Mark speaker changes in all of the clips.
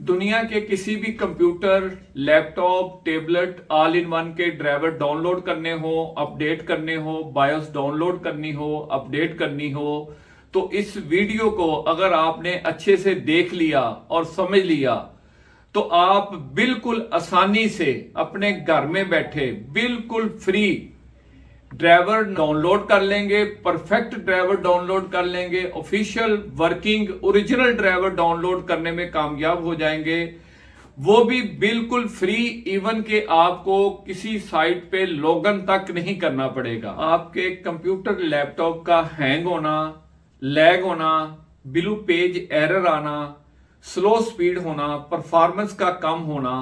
Speaker 1: दुनिया के किसी भी computer, laptop, tablet, all in one के ड्राइवर डाउनलोड करने हो, अपडेट करने हो, बायोस डाउनलोड करनी हो, अपडेट करनी हो, तो इस वीडियो को अगर आपने अच्छे से देख लिया और समझ लिया तो आप बिल्कुल आसानी से अपने घर में बैठे बिल्कुल फ्री ड्राइवर डाउनलोड कर लेंगे, परफेक्ट ड्राइवर डाउनलोड कर लेंगे, official working original driver download करने में कामयाब हो जाएंगे, वो भी बिल्कुल फ्री। इवन के आपको किसी साइट पे लॉगिन तक नहीं करना पड़ेगा। आपके कंप्यूटर लैपटॉप का हैंग होना, लैग होना, ब्लू पेज एरर आना, स्लो स्पीड होना, परफॉर्मेंस का कम होना,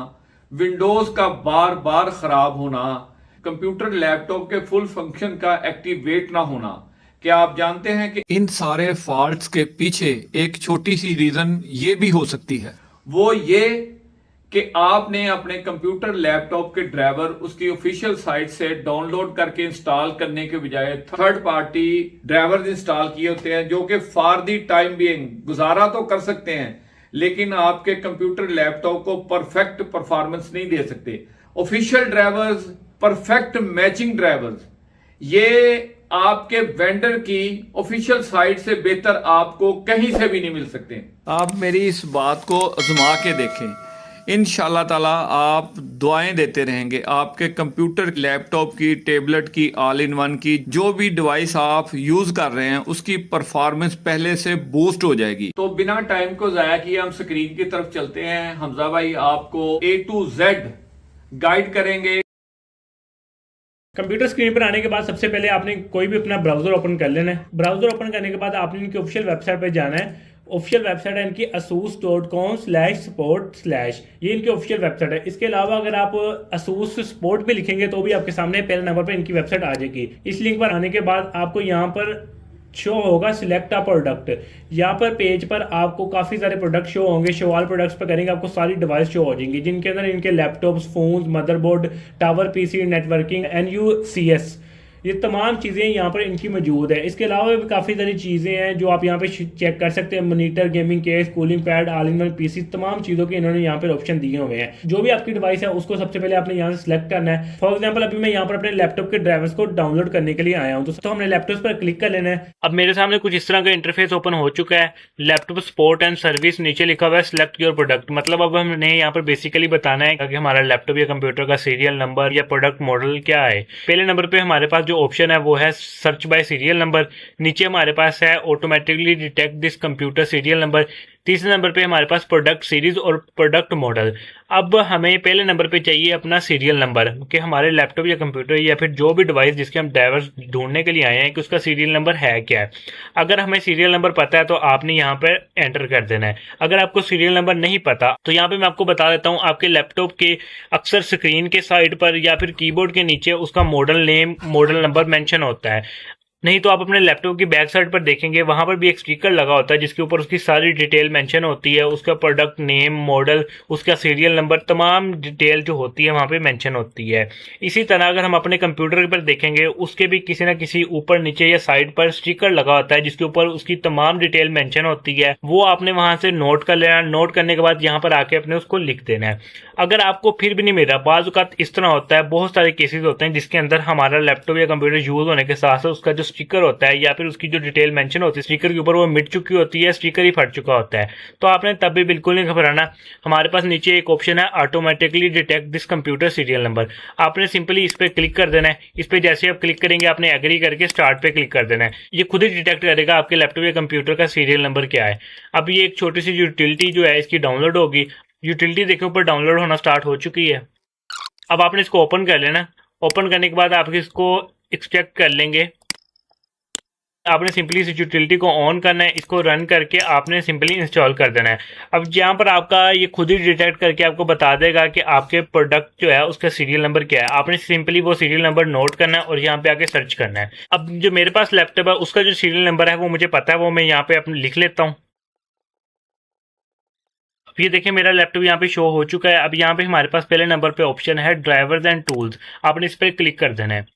Speaker 1: विंडोज का बार बार खराब होना, कंप्यूटर लैपटॉप के फुल फंक्शन का एक्टिवेट ना होना। क्या आप जानते हैं कि इन सारे फॉल्ट्स के पीछे एक छोटी सी रीजन ये भी हो सकती है, वो ये कि आपने अपने कंप्यूटर लैपटॉप के ड्राइवर उसकी ऑफिशियल साइट से डाउनलोड करके इंस्टॉल करने के बजाय थर्ड पार्टी ड्राइवर इंस्टॉल किए होते हैं, जो कि फॉर दी टाइम बीइंग गुजारा तो कर सकते हैं लेकिन आपके कंप्यूटर लैपटॉप को परफेक्ट परफॉर्मेंस नहीं दे सकते। Official drivers, perfect matching drivers, ये आपके वेंडर की ऑफिशियल साइट से बेहतर आपको कहीं से भी नहीं मिल सकते। आप मेरी इस बात को आजमा के देखें, इंशाल्लाह ताला आप दुआएं देते रहेंगे। आपके कंप्यूटर, लैपटॉप की, टेबलेट की, ऑल इन वन की जो भी डिवाइस आप यूज कर रहे हैं उसकी परफॉर्मेंस पहले से बूस्ट हो जाएगी। तो बिना टाइम को जाया किए हम स्क्रीन की तरफ चलते हैं। हमजा भाई आपको A to Z गाइड करेंगे।
Speaker 2: कंप्यूटर स्क्रीन पर आने के बाद सबसे पहले आपने कोई भी अपना ब्राउजर ओपन कर लेना है। ब्राउजर ओपन करने के बाद आपने इनकी ऑफिशियल वेबसाइट पर जाना है। ऑफिशियल वेबसाइट है इनकी asus.com/support/ ये इनकी ऑफिशियल वेबसाइट है। इसके अलावा अगर आप asus सपोर्ट भी लिखेंगे तो भी आपके सामने पहले नंबर पर इनकी वेबसाइट आ जाएगी। इस लिंक पर आने के बाद आपको यहाँ पर शो होगा सिलेक्ट अ प्रोडक्ट। यहाँ पर पेज पर आपको काफ़ी सारे प्रोडक्ट शो होंगे। शो ऑल प्रोडक्ट्स पर करेंगे आपको सारी डिवाइस शो हो जाएंगी, जिनके अंदर इनके laptops, phones, motherboard, tower PC, networking, NUCS, ये तमाम चीज़ें यहाँ पर इनकी मौजूद है। इसके अलावा भी काफ़ी सारी चीज़ें हैं जो आप यहाँ पे चेक कर सकते हैं। Monitor, gaming case, cooling pad, all in one PC, तमाम चीज़ों के इन्होंने यहाँ पर ऑप्शन दिए हुए हैं। जो भी आपकी डिवाइस है उसको सबसे पहले आपने यहाँ से सिलेक्ट करना है। फॉर एग्जाम्पल अभी मैं यहाँ पर अपने लैपटॉप के ड्राइवर्स को डाउनलोड करने के लिए आया हूँ, तो हमने लैपटॉप पर क्लिक कर लेना है। अब मेरे सामने कुछ इस तरह का इंटरफेस ओपन हो चुका है। लैपटॉप सपोर्ट एंड सर्विस, नीचे लिखा हुआ है सिलेक्ट योर प्रोडक्ट। मतलब अब हमने यहाँ पर बेसिकली बताना है कि हमारा लैपटॉप या कंप्यूटर का सीरियल नंबर या प्रोडक्ट मॉडल क्या है। पहले नंबर पे हमारे पास जो ऑप्शन है वो है सर्च बाय सीरियल नंबर। नीचे हमारे पास है automatically detect this computer serial number. तीसरे नंबर पे हमारे पास प्रोडक्ट सीरीज और प्रोडक्ट मॉडल। अब हमें पहले नंबर पे चाहिए अपना सीरियल नंबर कि हमारे लैपटॉप या कंप्यूटर या फिर जो भी डिवाइस जिसके हम ड्राइवर ढूंढने के लिए आए हैं कि उसका सीरियल नंबर है क्या है। अगर हमें सीरियल नंबर पता है तो आपने यहाँ पर एंटर कर देना है। अगर आपको सीरियल नंबर नहीं पता तो यहाँ पे मैं आपको बता देता हूँ, आपके लैपटॉप के अक्सर स्क्रीन के साइड पर या फिर कीबोर्ड के नीचे उसका model name, model number mention होता है। नहीं तो आप अपने लैपटॉप की बैक साइड पर देखेंगे, वहां पर भी एक स्टिकर लगा होता है जिसके ऊपर उसकी सारी डिटेल मेंशन होती है। उसका प्रोडक्ट नेम, मॉडल, उसका सीरियल नंबर, तमाम डिटेल जो होती है वहां पे मेंशन होती है। इसी तरह अगर हम अपने कंप्यूटर पर देखेंगे, उसके भी किसी न किसी ऊपर, नीचे या साइड पर स्टिकर लगा होता है जिसके ऊपर उसकी तमाम डिटेल मेंशन होती है। वो आपने वहां से नोट कर लेना। नोट करने के बाद यहाँ पर आके अपने उसको लिख देना है। अगर आपको फिर भी नहीं मिल रहा, बाज़ औक़ात इस तरह होता है, बहुत सारे केसेस होते हैं जिसके अंदर हमारा लैपटॉप या कंप्यूटर यूज होने के साथ साथ उसका जो स्टिकर होता है या फिर उसकी जो डिटेल मेंशन होती है स्टिकर के ऊपर, वो मिट चुकी होती है, स्टिकर ही फट चुका होता है, तो आपने तब भी बिल्कुल नहीं घबराना। हमारे पास नीचे एक ऑप्शन है automatically detect this computer serial number. आपने सिंपली इस पर क्लिक कर देना है। इस पर जैसे आप क्लिक करेंगे आपने एग्री करके स्टार्ट पे क्लिक कर देना है। ये खुद ही डिटेक्ट करेगा आपके लैपटॉप या कंप्यूटर का सीरियल नंबर क्या है। अब ये एक छोटी सी यूटिलिटी जो है इसकी डाउनलोड होगी। यूटिलिटी देखो ऊपर डाउनलोड होना स्टार्ट हो चुकी है। अब आपने इसको ओपन कर लेना। ओपन करने के बाद आप इसको एक्सट्रैक्ट कर लेंगे। आपने सिंपली इस यूटिलिटी को ऑन करना है। इसको रन करके आपने सिंपली इंस्टॉल कर देना है। अब यहाँ पर आपका ये खुद ही डिटेक्ट करके आपको बता देगा कि आपके प्रोडक्ट जो है उसका सीरियल नंबर क्या है। आपने सिंपली वो सीरियल नंबर नोट करना है और यहाँ पे आके सर्च करना है। अब जो मेरे पास लैपटॉप है उसका जो सीरियल नंबर है वो मुझे पता है, वो मैं यहाँ पे अपने लिख लेता हूँ। ये देखिए मेरा लैपटॉप यहाँ पे शो हो चुका है। अब यहाँ पे हमारे पास पहले नंबर पे ऑप्शन है ड्राइवर्स एंड टूल्स। आपने इस पर क्लिक कर देना है।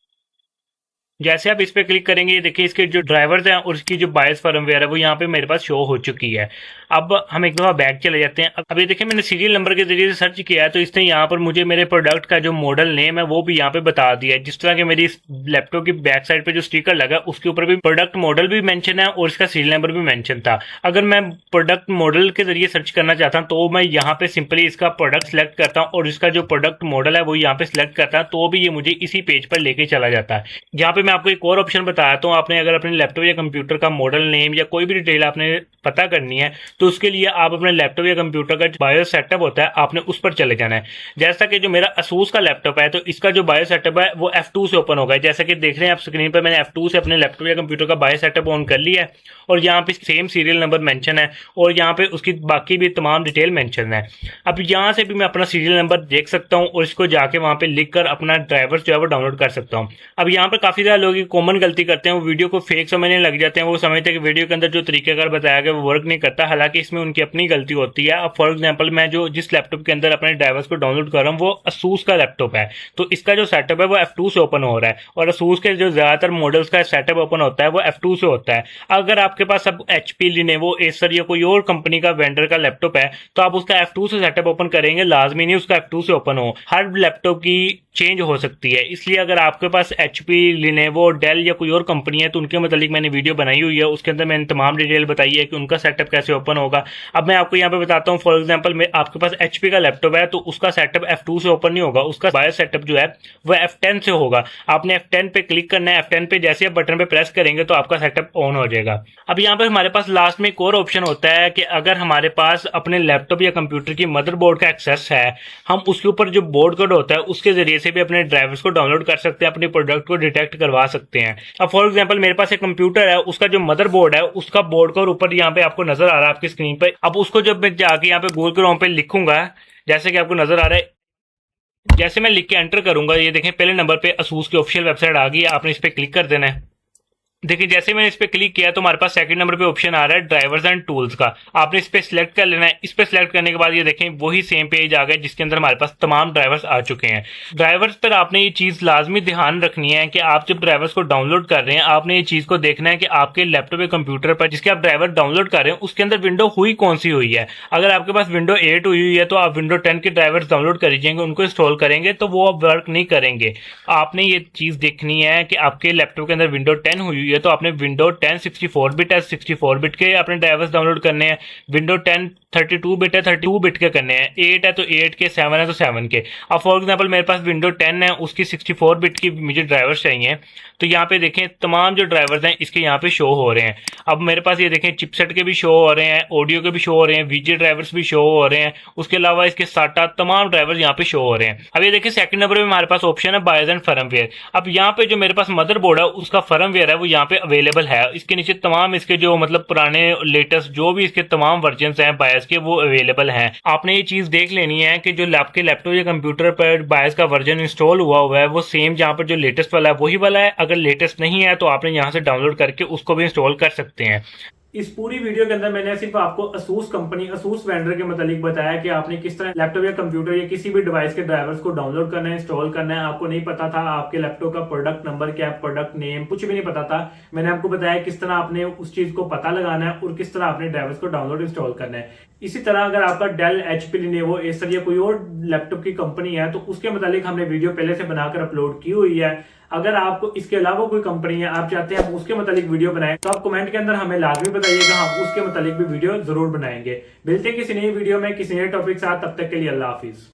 Speaker 2: जैसे आप इस पे क्लिक करेंगे, ये देखिए इसके जो ड्राइवर्स हैं और इसकी जो बायस फर्मवेयर है वो यहाँ पे मेरे पास शो हो चुकी है। अब हम एक दफा बैक चले जाते हैं। अब ये देखिए मैंने सीरियल नंबर के जरिए से सर्च किया है तो इसने यहाँ पर मुझे मेरे प्रोडक्ट का जो मॉडल नेम है वो भी यहाँ पे बता दिया है। जिस तरह के मेरी लैपटॉप की बैक साइड पे जो स्टिकर लगा उसके ऊपर भी प्रोडक्ट मॉडल भी मेंशन है और इसका सीरियल नंबर भी मेंशन था। अगर मैं प्रोडक्ट मॉडल के जरिए सर्च करना चाहता हूँ तो मैं यहाँ पे सिंपली इसका प्रोडक्ट सेलेक्ट करता हूँ और इसका जो प्रोडक्ट मॉडल है वो यहाँ पे सिलेक्ट करता है तो भी ये मुझे इसी पेज पर लेके चला जाता है। यहाँ पे मैं आपको एक और ऑप्शन बताया तो आपने अगर अपने लैपटॉप या कंप्यूटर का मॉडल नेम या कोई भी डिटेल आपने पता करनी है तो उसके लिए आप अपने लैपटॉप या कंप्यूटर का बायोस सेटअप होता है आपने उस पर चले जाना है। जैसा कि जो मेरा असूस का लैपटॉप है तो इसका जो बायोस सेटअप है वो F2 से ओपन होगा। जैसा कि देख रहे हैं आप स्क्रीन पर, मैंने F2 से अपने लैपटॉप या कंप्यूटर का बायोस सेटअप ऑन कर लिया है और यहाँ पे सेम सीरियल नंबर मेंशन है और यहाँ पे उसकी बाकी भी तमाम डिटेल मेंशन है। अब यहाँ से भी मैं अपना सीरियल नंबर देख सकता हूँ और इसको जाके वहाँ पे लिख कर अपना ड्राइवर जो है वो डाउनलोड कर सकता हूँ। अब यहाँ पर काफी ज्यादा लोग कॉमन गलती करते हैं, वो वीडियो को फेक समझने लग जाते हैं। वो समझते हैं कि वीडियो के अंदर जो तरीकाकार बताया गया वो वर्क नहीं करता, हालांकि इसमें उनकी अपनी गलती होती है। अब फॉर एग्जांपल मैं जो जिस लैपटॉप के अंदर अपने ड्राइवर्स को डाउनलोड कर रहा हूँ वो असूस का लैपटॉप है तो इसका जो सेटअप है वो F2 से ओपन हो रहा है और असूस के जो ज्यादातर मॉडल्स का सेटअप ओपन होता है वो F2 से होता है। अगर आपके पास अब HP, लिनोवो, एसर या कोई और कंपनी का वेंडर का लैपटॉप है तो आप उसका F2 से सेटअप ओपन करेंगे, लाजमी नहीं उसका F2 से ओपन हो। हर लैपटॉप की चेंज हो सकती है, इसलिए अगर आपके पास HP, लिनोवो, डेल या कोई और कंपनी है तो उनके मतलब मैंने वीडियो बनाई हुई है, उसके अंदर मैंने तमाम डिटेल बताई है कि उनका सेटअप कैसे ओपन होगा। अब मैं आपको यहाँ पे बताता हूँ, फॉर एग्जांपल आपके पास HP का लैपटॉप है तो उसका सेटअप F2 से ओपन नहीं होगा, उसका बायो सेटअप जो है वह F10 से होगा। आपने F10 पे क्लिक करना है, F10 पे जैसे आप बटन पे प्रेस करेंगे तो आपका सेटअप ऑन हो जाएगा। अब यहाँ पे हमारे पास लास्ट में एक और ऑप्शन होता है कि अगर हमारे पास अपने लैपटॉप या कंप्यूटर की मदरबोर्ड का एक्सेस है, हम उसके ऊपर जो बोर्ड कोड होता है उसके जरिए से भी अपने ड्राइवर्स को डाउनलोड कर सकते हैं, अपने प्रोडक्ट को डिटेक्ट करवा सकते हैं। अब फॉर एग्जांपल मेरे पास एक कंप्यूटर है, उसका जो मदरबोर्ड है उसका बोर्ड कोड ऊपर यहाँ पे आपको नजर आ रहा है आपकी स्क्रीन पे। अब उसको जब मैं जाके यहाँ पे गूगल क्रोम पे लिखूंगा, जैसे कि आपको नजर आ रहा है, जैसे मैं लिख के एंटर करूंगा ये देखें पहले नंबर पे असूस की ऑफिशियल वेबसाइट आ गई है। आपने इस पे क्लिक कर देना है। देखिए जैसे मैंने इस पे क्लिक किया तो हमारे पास सेकंड नंबर पे ऑप्शन आ रहा है ड्राइवर्स एंड टूल्स का। आपने इस पे सिलेक्ट कर लेना है। इस पे सिलेक्ट करने के बाद ये देखें वही सेम पेज आ गया जिसके अंदर हमारे पास तमाम ड्राइवर्स आ चुके हैं। ड्राइवर्स पर आपने ये चीज लाजमी ध्यान रखनी है कि आप जब ड्राइवर्स को डाउनलोड कर रहे हैं आपने ये चीज को देखना है कि आपके लैपटॉप या कंप्यूटर पर जिसके आप ड्राइवर डाउनलोड कर रहे हैं उसके अंदर विंडो हुई कौन सी हुई है। अगर आपके पास विंडो 8 हुई है तो आप विंडो 10 के ड्राइवर्स डाउनलोड कर लीजिएंगे, उनको इंस्टॉल करेंगे तो वो अब वर्क नहीं करेंगे। आपने ये चीज देखनी है कि आपके लैपटॉप के अंदर विंडो 10 हुई है तो आपने विंडो 10 64 बिट है, 64 बिट के अपने ड्राइवर्स डाउनलोड करने हैं। विंडो 10 32 बिट है, 32 बिट के करने हैं। 8 है तो 8 के, 7 है तो 7 के। अब फॉर एग्जांपल मेरे पास विंडो 10 है, उसकी 64 बिट की मुझे ड्राइवर्स चाहिए तो यहाँ पे देखें तमाम जो ड्राइवर्स हैं इसके यहाँ पे शो हो रहे हैं। अब मेरे पास ये देखें चिपसेट के भी शो हो रहे हैं, ऑडियो के भी शो हो रहे हैं, वीजे ड्राइवर्स भी शो हो रहे हैं, उसके अलावा इसके साटा तमाम ड्राइवर्स यहाँ पे शो हो रहे हैं। अब ये देखिए सेकंड नंबर पे हमारे पास ऑप्शन है बायोस एंड फर्मवेयर। अब यहाँ पे जो मेरे पास मदरबोर्ड है उसका फर्मवेयर है वो यहाँ पे अवेलेबल है। इसके नीचे तमाम इसके जो मतलब पुराने लेटेस्ट जो भी इसके तमाम वर्जन हैं बायोस के वो अवेलेबल हैं। आपने ये चीज देख लेनी है कि जो आपके लैपटॉप या कंप्यूटर पर बायोस का वर्जन इंस्टॉल हुआ है वो सेम जहाँ पर जो लेटेस्ट वाला है वही वाला है। अगर लेटेस्ट नहीं है तो आपने यहाँ से डाउनलोड करके उसको भी इंस्टॉल कर सकते हैं।
Speaker 3: इस पूरी वीडियो के अंदर मैंने सिर्फ आपको असूस कंपनी, असूस वेंडर के मतलब बताया कि आपने किस तरह लैपटॉप या कंप्यूटर या किसी भी डिवाइस के ड्राइवर्स को डाउनलोड करना है, इंस्टॉल करना है। आपको नहीं पता था आपके लैपटॉप का प्रोडक्ट नंबर क्या है, प्रोडक्ट नेम कुछ भी नहीं पता था। मैंने आपको बताया किस तरह आपने उस चीज को पता लगाना है और किस तरह आपने ड्राइवर्स को डाउनलोड इंस्टॉल करना है। इसी तरह अगर आपका डेल, HP, लिनोवो, एसर या कोई और लैपटॉप की कंपनी है तो उसके मतलब हमने वीडियो पहले से बनाकर अपलोड की हुई है। अगर आपको इसके अलावा कोई कंपनी है आप चाहते हैं हम उसके मतलब वीडियो बनाएं तो आप कमेंट के अंदर हमें लाजमी बताइएगा, हम उसके मतलब भी वीडियो जरूर बनाएंगे। मिलते हैं किसी नई वीडियो में किसी नए टॉपिक के साथ, तब तक के लिए अल्लाह हाफिज।